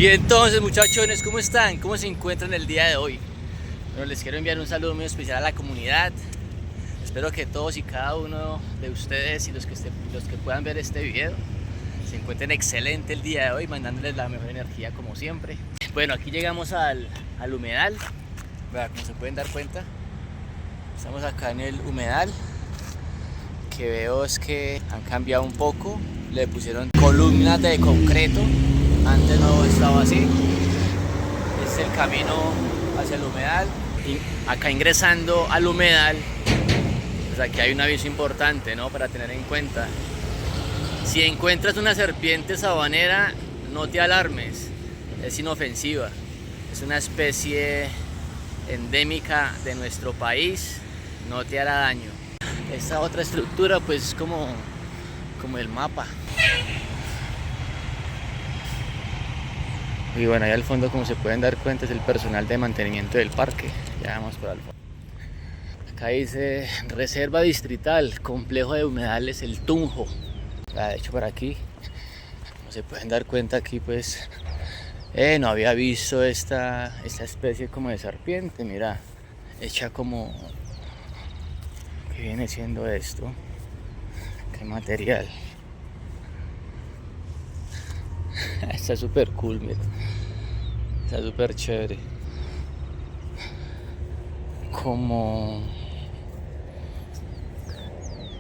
Y entonces, muchachones, ¿cómo están? ¿Cómo se encuentran el día de hoy? Bueno, les quiero enviar un saludo muy especial a la comunidad. Espero que todos y cada uno de ustedes y los que puedan ver este video se encuentren excelente el día de hoy, mandándoles la mejor energía como siempre. Bueno, aquí llegamos al humedal. Vean, como se pueden dar cuenta, estamos acá en el humedal. Que veo es que han cambiado un poco, le pusieron columnas de concreto, antes no estaba así. Este es el camino hacia el humedal. Y acá ingresando al humedal, pues aquí hay un aviso importante, ¿no? Para tener en cuenta. Si encuentras una serpiente sabanera, no te alarmes, es inofensiva, es una especie endémica de nuestro país, no te hará daño. Esta otra estructura pues es como el mapa. Y bueno, ahí al fondo, como se pueden dar cuenta, es el personal de mantenimiento del parque. Ya vamos por al fondo. Acá dice Reserva Distrital, Complejo de Humedales El Tunjo. De hecho, por aquí, como se pueden dar cuenta, aquí pues no había visto esta especie como de serpiente. Mira, hecha como... ¿Qué viene siendo esto? ¿Qué material? Está súper cool, mira. Está súper chévere. Como...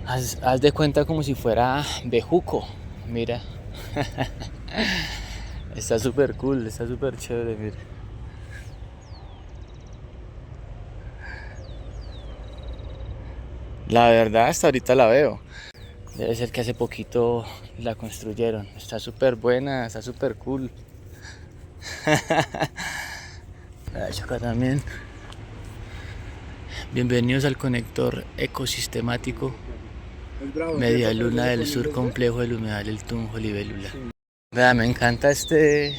Haz de cuenta como si fuera bejuco. Mira. Está súper cool, está súper chévere, mira. La verdad, hasta ahorita la veo. Debe ser que hace poquito la construyeron. Está súper buena, está súper cool. La he hecho acá también. Bienvenidos al conector ecosistemático Media Luna del Sur, Complejo del Humedal El Tunjo, Libélula. Vea, me encanta este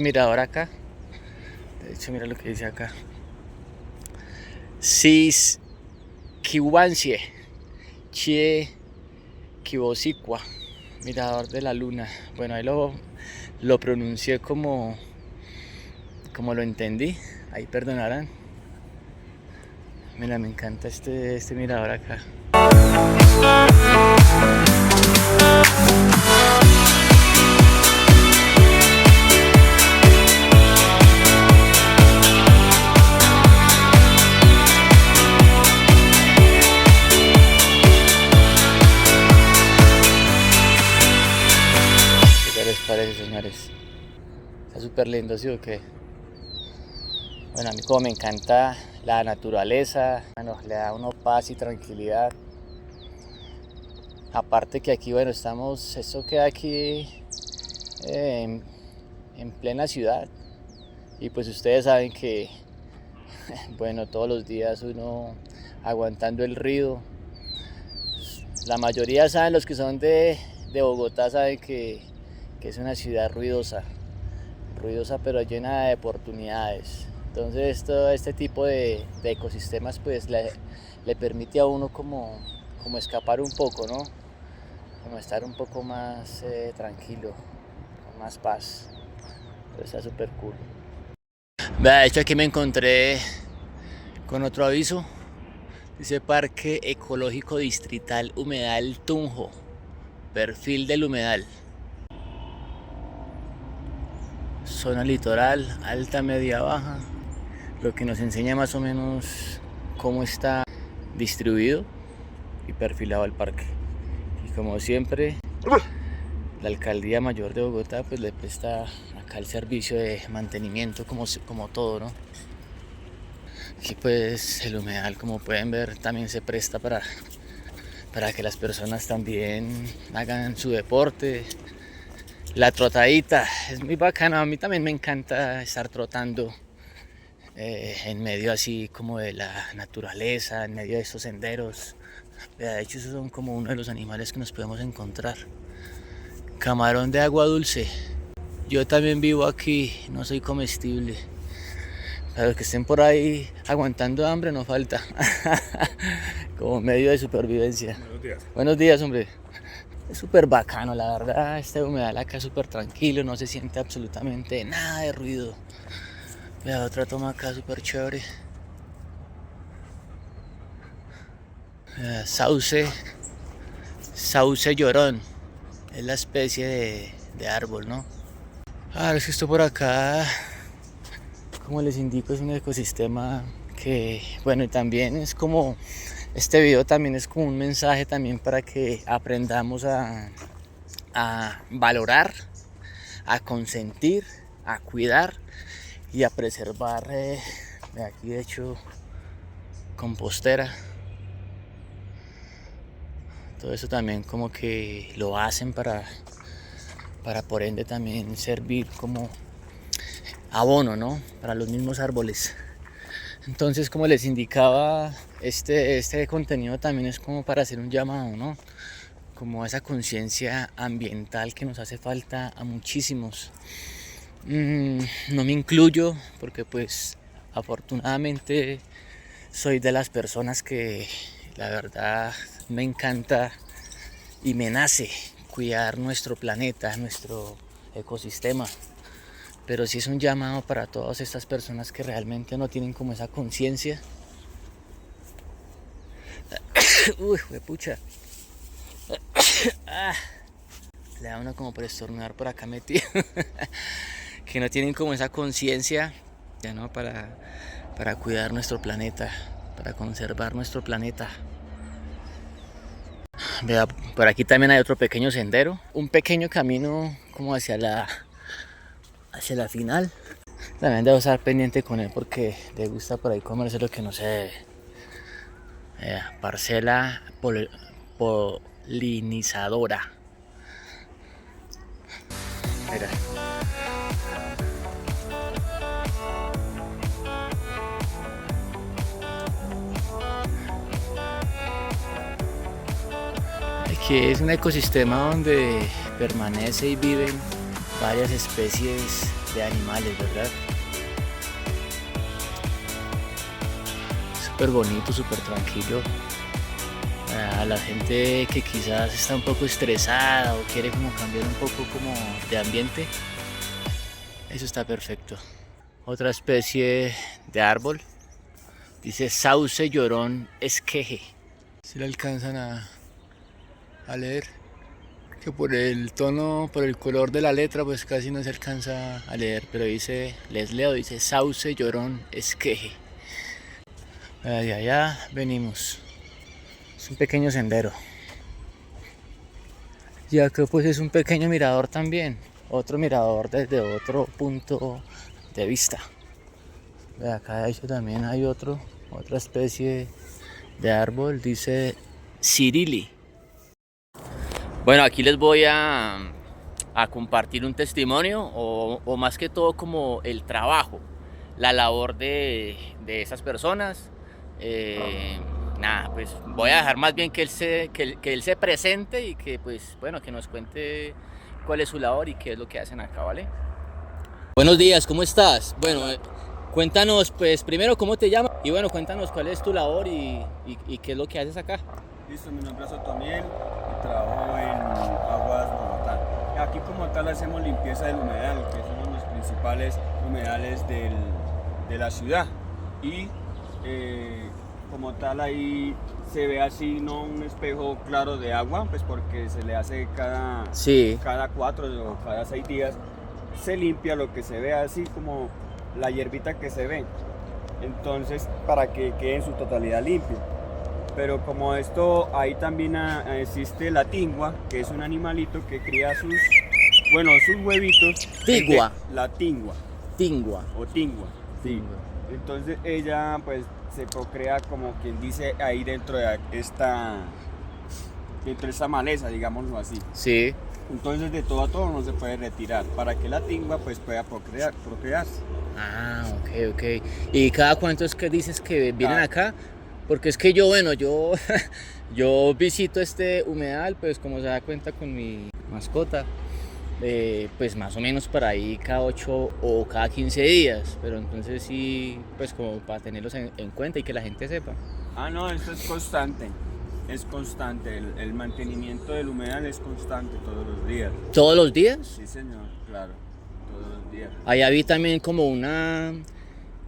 mirador acá. De hecho, mira lo que dice acá. Kiwansie, Chie Kibosicua, mirador de la luna. Bueno, ahí lo pronuncié como lo entendí. Ahí perdonarán. Mira, me encanta este mirador acá. ¿Qué les parece, señores? Está súper lindo, ¿sí o qué? Bueno, a mí como me encanta la naturaleza, bueno, le da a uno paz y tranquilidad. Aparte que aquí, bueno, esto queda aquí en plena ciudad. Y pues ustedes saben que, bueno, todos los días uno aguantando el ruido. La mayoría saben, los que son de Bogotá saben que es una ciudad ruidosa pero llena de oportunidades. Entonces todo este tipo de ecosistemas pues le permite a uno como escapar un poco, ¿no? Como estar un poco más tranquilo, con más paz. Pero está súper cool. De hecho, aquí me encontré con otro aviso. Dice Parque Ecológico Distrital Humedal Tunjo. Perfil del humedal. Zona litoral, alta, media, baja. Lo que nos enseña más o menos cómo está distribuido y perfilado el parque. Y como siempre, la Alcaldía Mayor de Bogotá pues le presta acá el servicio de mantenimiento como todo, ¿no? Aquí pues el humedal, como pueden ver, también se presta para que las personas también hagan su deporte. La trotadita es muy bacana, a mí también me encanta estar trotando en medio así como de la naturaleza, en medio de estos senderos. De hecho, esos son como uno de los animales que nos podemos encontrar. Camarón de agua dulce. Yo también vivo aquí, no soy comestible. Para los que estén por ahí aguantando hambre no falta. Como medio de supervivencia. Buenos días. Buenos días, hombre. Es súper bacano, la verdad. Este humedal acá es súper tranquilo, no se siente absolutamente nada de ruido. Vea, otra toma acá súper chévere. Sauce llorón. Es la especie de árbol, ¿no? Es que esto por acá, como les indico, es un ecosistema que, bueno, y también es como, este video también es como un mensaje también para que aprendamos a valorar, a consentir, a cuidar y a preservar. De aquí de hecho compostera, todo eso también como que lo hacen para por ende también servir como abono, ¿no? Para los mismos árboles. Entonces, como les indicaba, este contenido también es como para hacer un llamado, ¿no? Como esa conciencia ambiental que nos hace falta a muchísimos. No me incluyo porque pues afortunadamente soy de las personas que la verdad me encanta y me nace cuidar nuestro planeta, nuestro ecosistema. Pero sí es un llamado para todas estas personas que realmente no tienen como esa conciencia. Uy, pucha. Le da uno como por estornudar por acá metido. Que no tienen como esa conciencia, ya no, para cuidar nuestro planeta, para conservar nuestro planeta. Vea, por aquí también hay otro pequeño sendero, un pequeño camino como hacia la final. También debo estar pendiente con él porque le gusta por ahí comerse lo que no sé. Parcela polinizadora. Mira. Aquí es un ecosistema donde permanece y viven varias especies de animales, ¿verdad? Súper bonito, súper tranquilo. A la gente que quizás está un poco estresada o quiere como cambiar un poco como de ambiente, eso está perfecto. Otra especie de árbol, dice sauce llorón esqueje. Si le alcanzan a leer, que por el tono, por el color de la letra, pues casi no se alcanza a leer, pero dice, les leo, dice sauce llorón esqueje. De allá venimos. Es un pequeño sendero. Y acá pues es un pequeño mirador también. Otro mirador desde otro punto de vista. De acá de hecho también hay otra especie de árbol, dice Cirili. Bueno, aquí les voy a compartir un testimonio o más que todo como el trabajo, la labor de esas personas. Nada, pues voy a dejar más bien que él se presente y que pues bueno, que nos cuente cuál es su labor y qué es lo que hacen acá, ¿vale? Buenos días, ¿cómo estás? Bueno, cuéntanos pues primero cómo te llamas y bueno, cuéntanos cuál es tu labor y qué es lo que haces acá. Listo, mi nombre es Otoniel y trabajo en Aguas Bogotá. Aquí como tal hacemos limpieza del humedal, que es uno de los principales humedales de la ciudad. Y como tal ahí se ve así, no un espejo claro de agua, pues porque se le hace cada 4 o cada 6 días, se limpia lo que se ve así como la hierbita que se ve. Entonces para que quede en su totalidad limpio. Pero como esto, ahí también existe la tingua, que es un animalito que cría sus huevitos. Tingua. La tingua. Tingua. O tingua, sí. Entonces ella pues se procrea como quien dice ahí dentro de esta maleza, digámoslo así. Sí. Entonces de todo a todo no se puede retirar, para que la tingua pues pueda procrearse. Ok. ¿Y cada cuánto es que dices que vienen acá? Porque es que yo yo visito este humedal, pues como se da cuenta con mi mascota, pues más o menos para ahí cada 8 o cada 15 días, pero entonces sí, pues como para tenerlos en cuenta y que la gente sepa. No, esto es constante. es constante, el mantenimiento del humedal es constante todos los días. ¿Todos los días? Sí, señor, claro, todos los días. Allá vi también como una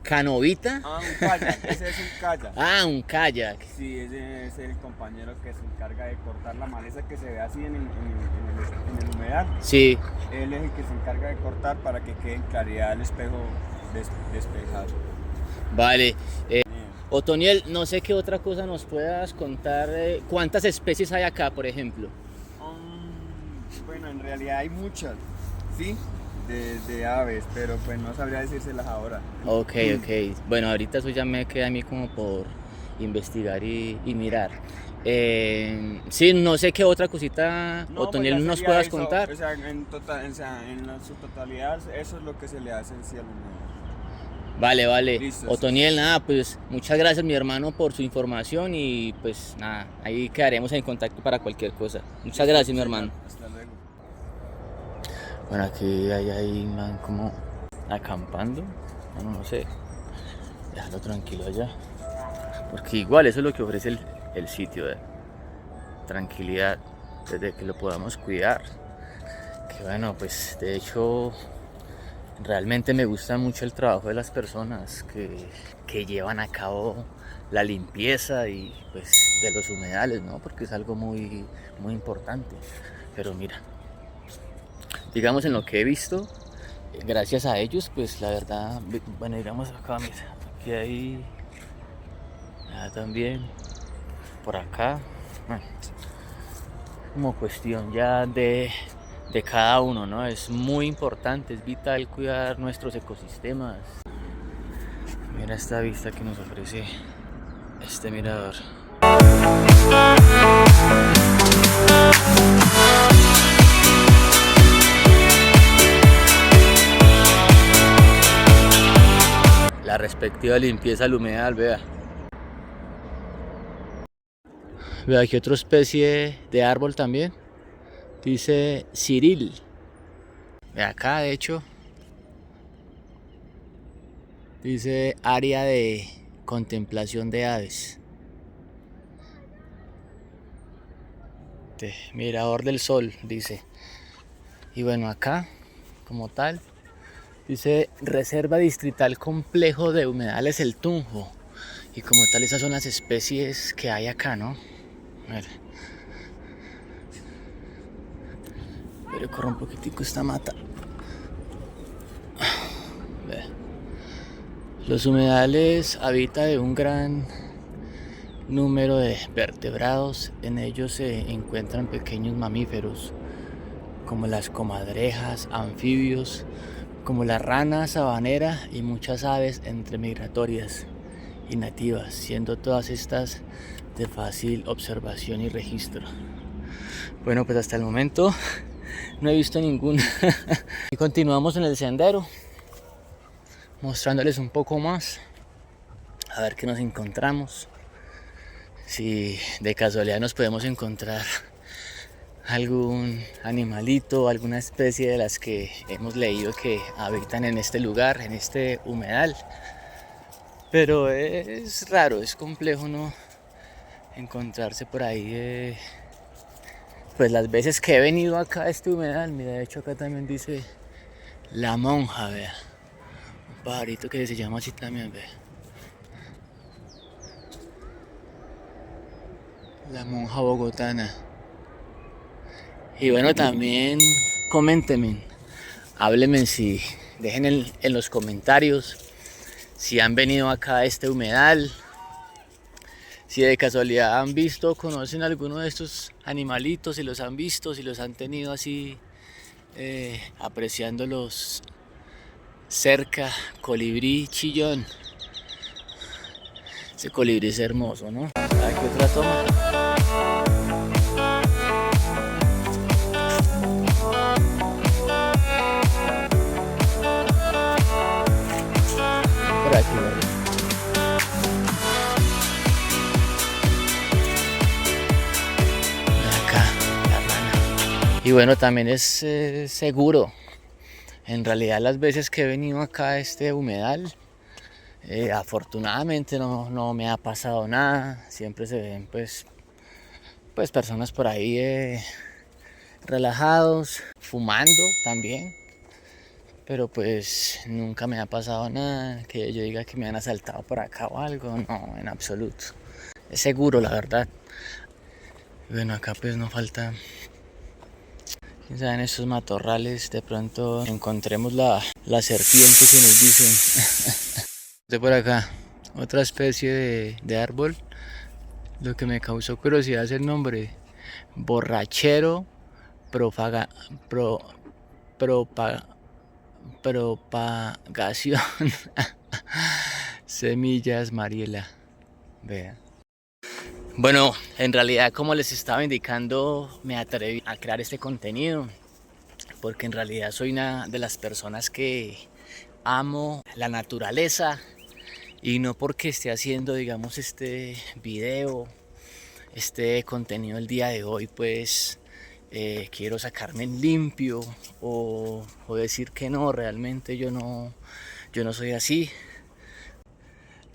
canovita. Ah, un kayak, ese es un kayak. Ah, un kayak. Sí, ese es el compañero que se encarga de cortar la maleza que se ve así en el humedal. Sí. Él es el que se encarga de cortar para que quede en claridad el espejo despejado. Vale. Otoniel, no sé qué otra cosa nos puedas contar. ¿Cuántas especies hay acá, por ejemplo? Bueno, en realidad hay muchas, ¿sí? De aves, pero pues no sabría decírselas ahora. Ok. Bueno, ahorita eso ya me queda a mí como por investigar y mirar. Sí, no sé qué otra cosita, No, Otoniel, pues ya nos sería puedas eso, contar. O sea, en su totalidad, eso es lo que se le hace en sí al humedal. Vale. Listo, Otoniel, nada, pues muchas gracias mi hermano por su información y pues nada, ahí quedaremos en contacto para cualquier cosa. Muchas gracias mi hermano. Hasta luego. Bueno, aquí hay man como acampando, bueno, no sé, déjalo tranquilo allá, porque igual eso es lo que ofrece el sitio, tranquilidad, desde que lo podamos cuidar, que bueno, pues de hecho realmente me gusta mucho el trabajo de las personas que llevan a cabo la limpieza y pues de los humedales, ¿no? Porque es algo muy importante, pero mira, digamos en lo que he visto, gracias a ellos, pues la verdad, bueno, digamos acá, mira, aquí hay, también, por acá, bueno, como cuestión ya de cada uno, ¿no? Es muy importante, es vital cuidar nuestros ecosistemas. Mira esta vista que nos ofrece este mirador. La respectiva limpieza al humedal, vea. Vea aquí otra especie de árbol también. Dice ciril. Ve acá, de hecho, dice área de contemplación de aves. Mirador del Sol, dice. Y bueno, acá, como tal, dice Reserva Distrital Complejo de Humedales El Tunjo. Y como tal, esas son las especies que hay acá, ¿no? A ver. Pero corre un poquitico esta mata. Los humedales habitan de un gran número de vertebrados. En ellos se encuentran pequeños mamíferos como las comadrejas, anfibios, como la rana sabanera y muchas aves entre migratorias y nativas, siendo todas estas de fácil observación y registro. Bueno, pues hasta el momento no he visto ninguna. Y continuamos en el sendero, mostrándoles un poco más, a ver qué nos encontramos. Si de casualidad nos podemos encontrar algún animalito, alguna especie de las que hemos leído que habitan en este lugar, en este humedal. Pero es raro, es complejo no encontrarse por ahí. Pues las veces que he venido acá a este humedal, mira, de hecho acá también dice La Monja, vea. Un pajarito que se llama así también, vea. La Monja bogotana. Y bueno, también coméntenme, háblenme dejen en los comentarios si han venido acá a este humedal, si de casualidad han visto o conocen alguno de estos animalitos, si los han visto, si los han tenido así, apreciándolos cerca. Colibrí chillón. Ese colibrí es hermoso, ¿no? Aquí otra toma. Por aquí, ¿vale? Acá, la rana. Y bueno, también es seguro. En realidad las veces que he venido acá a este humedal, afortunadamente no me ha pasado nada. Siempre se ven pues pues personas por ahí relajados, fumando también. Pero pues nunca me ha pasado nada que yo diga que me han asaltado por acá o algo, no, en absoluto. Es seguro, la verdad. Bueno, acá pues no falta, quién sabe, en estos matorrales de pronto encontremos la serpiente que nos dicen. De por acá, otra especie de árbol. Lo que me causó curiosidad es el nombre. Borrachero propaga, pro, propa- propagación. Semillas Mariela. Vea. Bueno, en realidad, como les estaba indicando, me atreví a crear este contenido porque en realidad soy una de las personas que amo la naturaleza, y no porque esté haciendo, digamos, este video, este contenido el día de hoy, pues quiero sacarme en limpio o decir que no, realmente yo no soy así.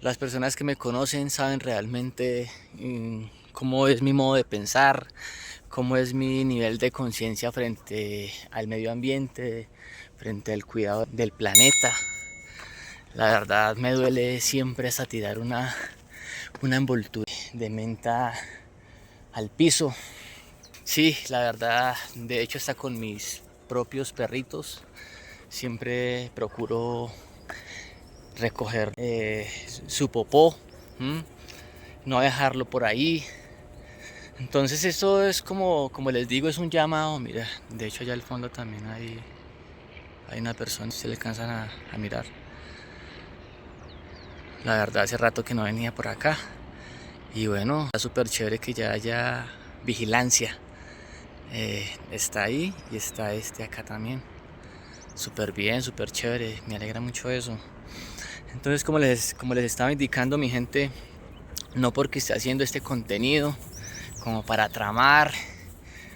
Las personas que me conocen saben realmente cómo es mi modo de pensar, cómo es mi nivel de conciencia frente al medio ambiente, frente al cuidado del planeta. La verdad me duele siempre hasta tirar una envoltura de menta al piso. Sí, la verdad, de hecho está con mis propios perritos. Siempre procuro recoger su popó, no dejarlo por ahí. Entonces esto es como les digo, es un llamado. Mira, de hecho allá al fondo también hay una persona, si se le alcanzan a mirar. La verdad hace rato que no venía por acá. Y bueno, está súper chévere que ya haya vigilancia. Está ahí y está este acá también. Súper bien, súper chévere, me alegra mucho eso. Entonces, como les estaba indicando, mi gente, no porque esté haciendo este contenido como para tramar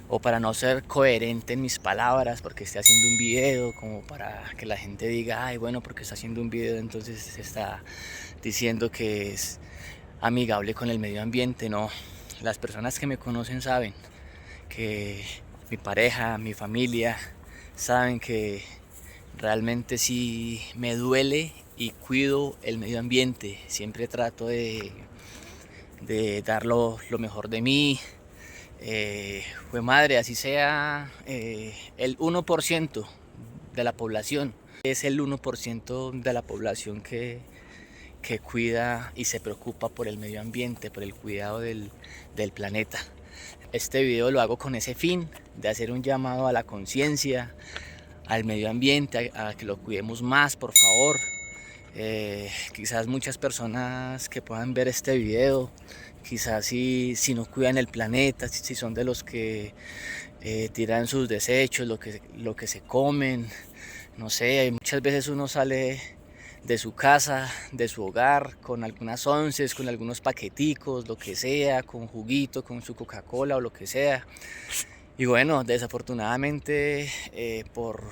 o para no ser coherente en mis palabras, porque esté haciendo un video como para que la gente diga, ay, bueno, porque está haciendo un video entonces se está diciendo que es amigable con el medio ambiente. No, las personas que me conocen saben que mi pareja, mi familia, saben que realmente sí me duele y cuido el medio ambiente. Siempre trato de dar lo mejor de mí. Pues madre, así sea el 1% de la población. Es el 1% de la población que cuida y se preocupa por el medio ambiente, por el cuidado del planeta. Este video lo hago con ese fin, de hacer un llamado a la conciencia, al medio ambiente, a que lo cuidemos más, por favor. Quizás muchas personas que puedan ver este video, quizás si no cuidan el planeta, si son de los que tiran sus desechos, lo que se comen, no sé, muchas veces uno sale de su casa, de su hogar, con algunas onces, con algunos paqueticos, lo que sea, con juguito, con su Coca-Cola o lo que sea. Y bueno, desafortunadamente, por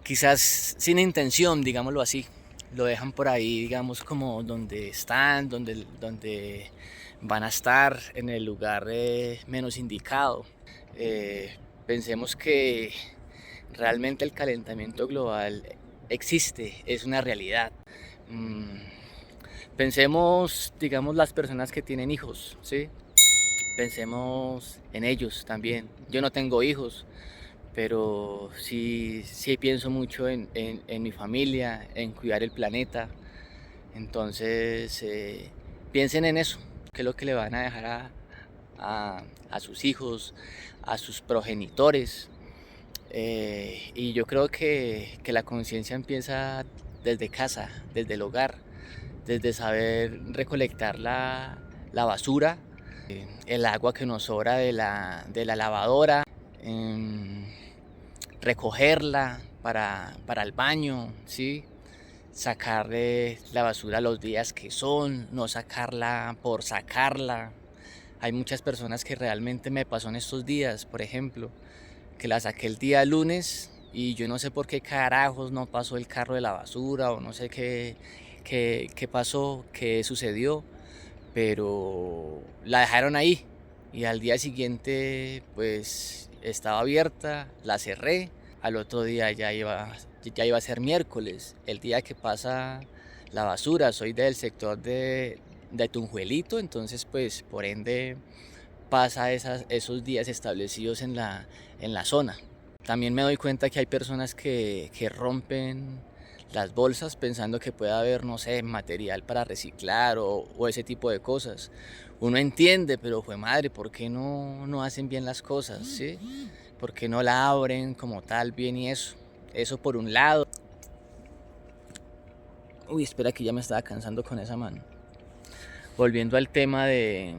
quizás sin intención, digámoslo así, lo dejan por ahí, digamos, como donde están, donde van a estar, en el lugar menos indicado. Pensemos que realmente el calentamiento global existe, es una realidad. Pensemos, digamos, las personas que tienen hijos, ¿sí? Pensemos en ellos también. Yo no tengo hijos, pero sí pienso mucho en mi familia, en cuidar el planeta. Entonces, piensen en eso, que es lo que le van a dejar a sus hijos, a sus progenitores. Y yo creo que la conciencia empieza desde casa, desde el hogar, desde saber recolectar la basura, el agua que nos sobra de la lavadora, recogerla para el baño, ¿sí? Sacarle la basura los días que son, no sacarla por sacarla. Hay muchas personas que realmente me pasó en estos días, por ejemplo, que la saqué el día lunes y yo no sé por qué carajos no pasó el carro de la basura o no sé qué pasó, qué sucedió, pero la dejaron ahí y al día siguiente pues estaba abierta, la cerré, al otro día ya iba a ser miércoles, el día que pasa la basura. Soy del sector de Tunjuelito, entonces pues por ende pasa esos días establecidos en la zona. También me doy cuenta que hay personas que rompen las bolsas pensando que puede haber, no sé, material para reciclar o ese tipo de cosas. Uno entiende, pero fue madre, ¿por qué no hacen bien las cosas? ¿Sí? ¿Por qué no la abren como tal bien y eso? Eso por un lado. Uy, espera que ya me estaba cansando con esa mano. Volviendo al tema del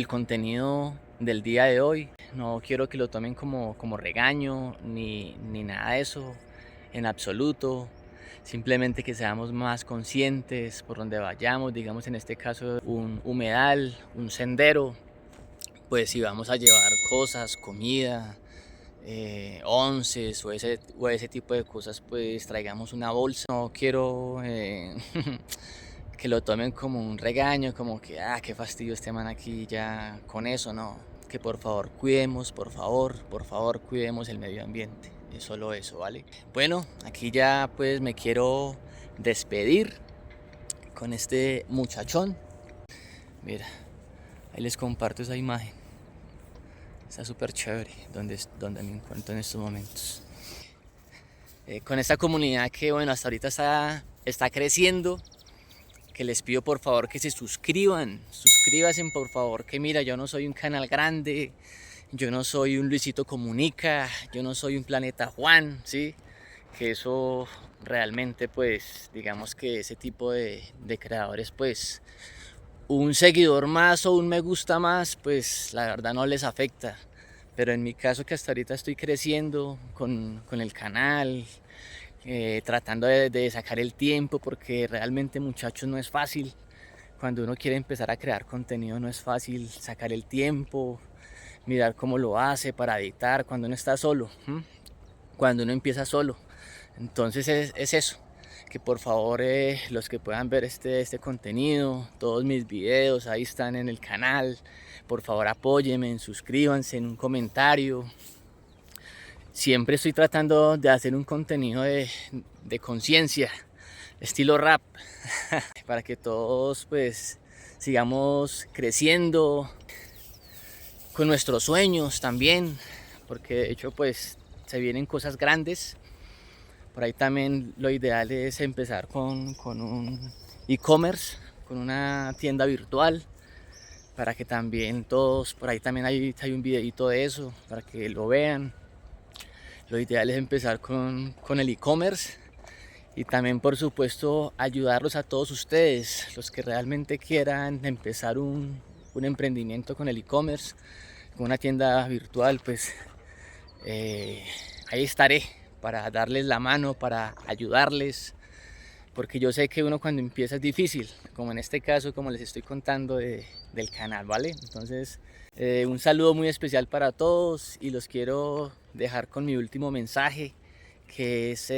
contenido del día de hoy, no quiero que lo tomen como regaño ni nada de eso en absoluto. Simplemente que seamos más conscientes por donde vayamos, digamos en este caso un humedal, un sendero, pues si vamos a llevar cosas, comida, onces o ese tipo de cosas, pues traigamos una bolsa. No quiero que lo tomen como un regaño, como que qué fastidio este man aquí ya con eso, no. Que por favor cuidemos, por favor cuidemos el medio ambiente. Es solo eso, ¿vale? Bueno, aquí ya pues me quiero despedir con este muchachón. Mira, ahí les comparto esa imagen. Está súper chévere donde me encuentro en estos momentos. Con esta comunidad que bueno, hasta ahorita está creciendo, que les pido por favor que se suscríbanse por favor, que mira, yo no soy un canal grande, yo no soy un Luisito Comunica, yo no soy un Planeta Juan, ¿sí? Que eso realmente pues digamos que ese tipo de creadores pues un seguidor más o un me gusta más pues la verdad no les afecta, pero en mi caso que hasta ahorita estoy creciendo con el canal, tratando de sacar el tiempo, porque realmente muchachos no es fácil. Cuando uno quiere empezar a crear contenido no es fácil sacar el tiempo, mirar cómo lo hace para editar cuando uno está solo, cuando uno empieza solo. Entonces es eso, que por favor los que puedan ver este contenido, todos mis videos ahí están en el canal, por favor apóyenme, suscríbanse en un comentario. Siempre estoy tratando de hacer un contenido de conciencia, estilo rap, para que todos pues sigamos creciendo con nuestros sueños también, porque de hecho pues se vienen cosas grandes. Por ahí también lo ideal es empezar con un e-commerce, con una tienda virtual, para que también todos, por ahí también hay un videito de eso, para que lo vean. Lo ideal es empezar con el e-commerce y también por supuesto ayudarlos a todos ustedes, los que realmente quieran empezar un emprendimiento con el e-commerce, con una tienda virtual, pues ahí estaré para darles la mano, para ayudarles, porque yo sé que uno cuando empieza es difícil, como en este caso, como les estoy contando del canal, ¿vale? Entonces, un saludo muy especial para todos y los quiero dejar con mi último mensaje, que es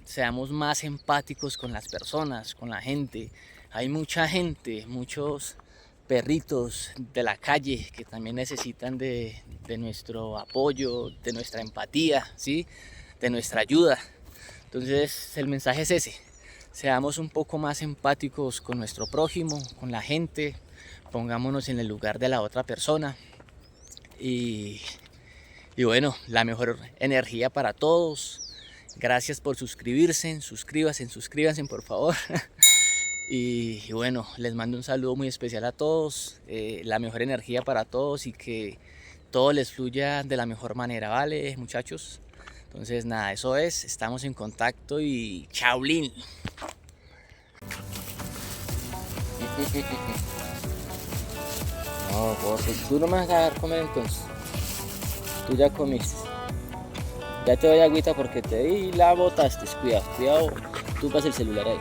seamos más empáticos con las personas, con la gente. Hay mucha gente, muchos perritos de la calle que también necesitan de nuestro apoyo, de nuestra empatía, ¿sí? De nuestra ayuda. Entonces el mensaje es ese: seamos un poco más empáticos con nuestro prójimo, con la gente, pongámonos en el lugar de la otra persona y bueno, la mejor energía para todos. Gracias por suscribirse, suscríbanse por favor. Y bueno, les mando un saludo muy especial a todos, la mejor energía para todos y que todo les fluya de la mejor manera, ¿vale, muchachos? Entonces nada, eso es, estamos en contacto y chaulín. No, vos, tú no me vas a dar comer entonces. Tú ya comiste. Ya te doy agüita porque te di y la botaste. Cuidado, tú pasas el celular ahí.